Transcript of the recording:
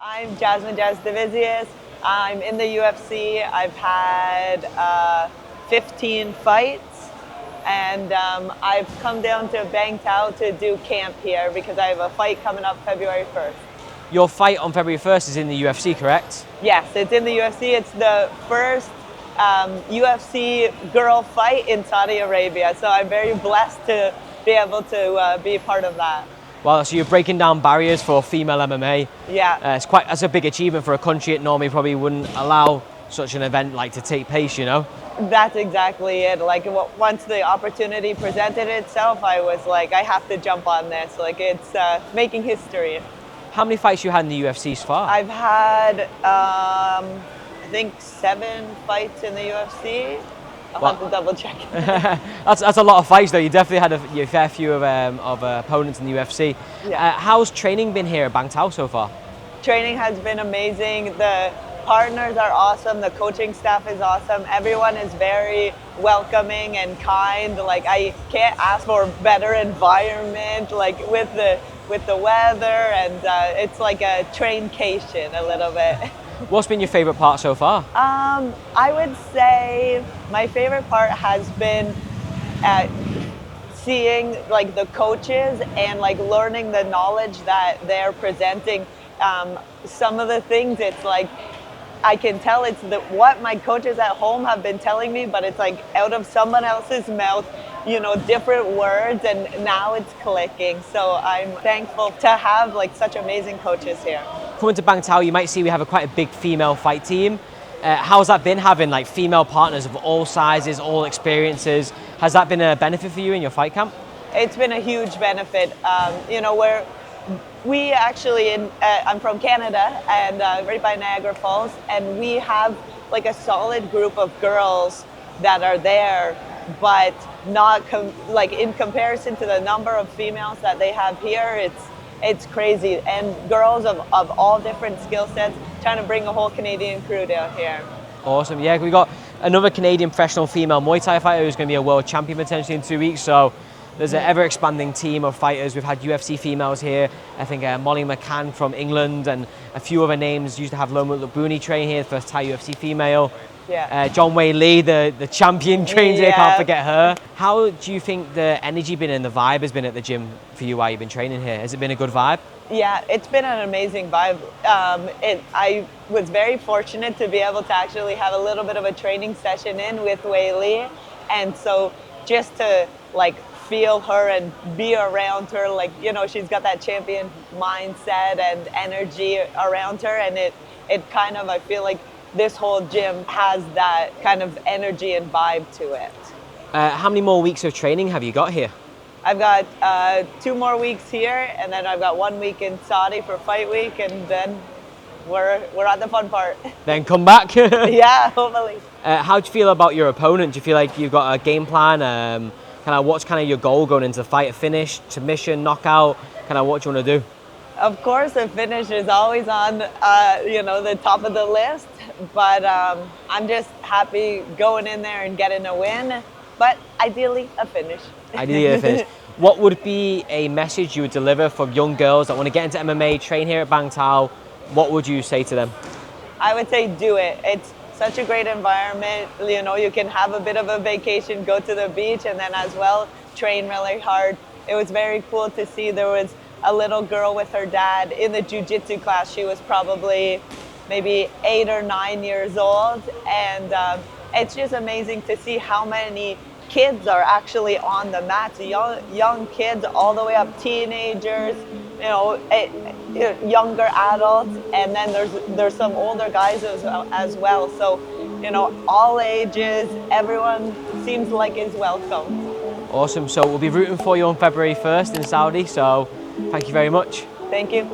I'm Jasmine Jasudavicius. I'm in the UFC. I've had 15 fights, and I've come down to Bangtao to do camp here because I have a fight coming up February 1st. Your fight on February 1st is in the UFC, correct? Yes, it's in the UFC. It's the first UFC girl fight in Saudi Arabia, so I'm very blessed to be able to be a part of that. Well, so you're breaking down barriers for female MMA. Yeah. That's a big achievement for a country that normally probably wouldn't allow such an event like to take place, you know? That's exactly it. Like once the opportunity presented itself, I was like, I have to jump on this. Like it's making history. How many fights you had in the UFC so far? I've had, I think 7 fights in the UFC. I'll have to double check. That's a lot of fights though. You definitely had a fair few of opponents in the UFC. Yeah. How's training been here at Bangtao so far? Training has been amazing. The partners are awesome. The coaching staff is awesome. Everyone is very welcoming and kind. Like I can't ask for a better environment. Like with the weather, and it's like a traincation a little bit. What's been your favorite part so far? I would say my favorite part has been seeing like the coaches and like learning the knowledge that they're presenting. Some of the things, it's like I can tell it's what my coaches at home have been telling me, but it's like out of someone else's mouth, you know, different words, and now it's clicking. So I'm thankful to have like such amazing coaches here. Coming to Bangtao, you might see we have quite a big female fight team. How's that been, having like female partners of all sizes, all experiences? Has that been a benefit for you in your fight camp? It's been a huge benefit. You know, we actually, I'm from Canada, and right by Niagara Falls, and we have like a solid group of girls that are there, but not like in comparison to the number of females that they have here, it's crazy. And girls of all different skill sets, trying to bring a whole Canadian crew down here. Awesome. Yeah, we got another Canadian professional female Muay Thai fighter who's going to be a world champion potentially in 2 weeks. So there's an ever-expanding team of fighters. We've had UFC females here. I think Molly McCann from England and a few other names. Used to have Loma Lubuni train here, the first Thai UFC female. Yeah. John Wei Lee, the champion, trains here. Can't forget her. How do you think the energy been and the vibe has been at the gym for you while you've been training here? Has it been a good vibe? Yeah, it's been an amazing vibe. I was very fortunate to be able to actually have a little bit of a training session in with Wei Lee, and so just to like feel her and be around her, like, you know, she's got that champion mindset and energy around her, and it kind of, I feel like this whole gym has that kind of energy and vibe to it. How many more weeks of training have you got here? I've got 2 more weeks here, and then I've got 1 week in Saudi for fight week, and then we're at the fun part. Then come back? Yeah, hopefully. How do you feel about your opponent? Do you feel like you've got a game plan? What's kind of your goal going into the fight? A finish, submission, knockout? What do you want to do? Of course, a finish is always on, you know, the top of the list. But I'm just happy going in there and getting a win. But ideally, a finish. Ideally, a finish. What would be a message you would deliver for young girls that want to get into MMA, train here at Bangtao? What would you say to them? I would say do it. It's such a great environment. You know, you can have a bit of a vacation, go to the beach, and then as well train really hard. It was very cool to see there was a little girl with her dad in the jiu-jitsu class. She was probably maybe 8 or 9 years old, and it's just amazing to see how many kids are actually on the mats. Young kids all the way up, teenagers, you know, younger adults, and then there's some older guys as well. So, you know, all ages, everyone seems like is welcome. Awesome. So we'll be rooting for you on February 1st in Saudi. So thank you very much. Thank you.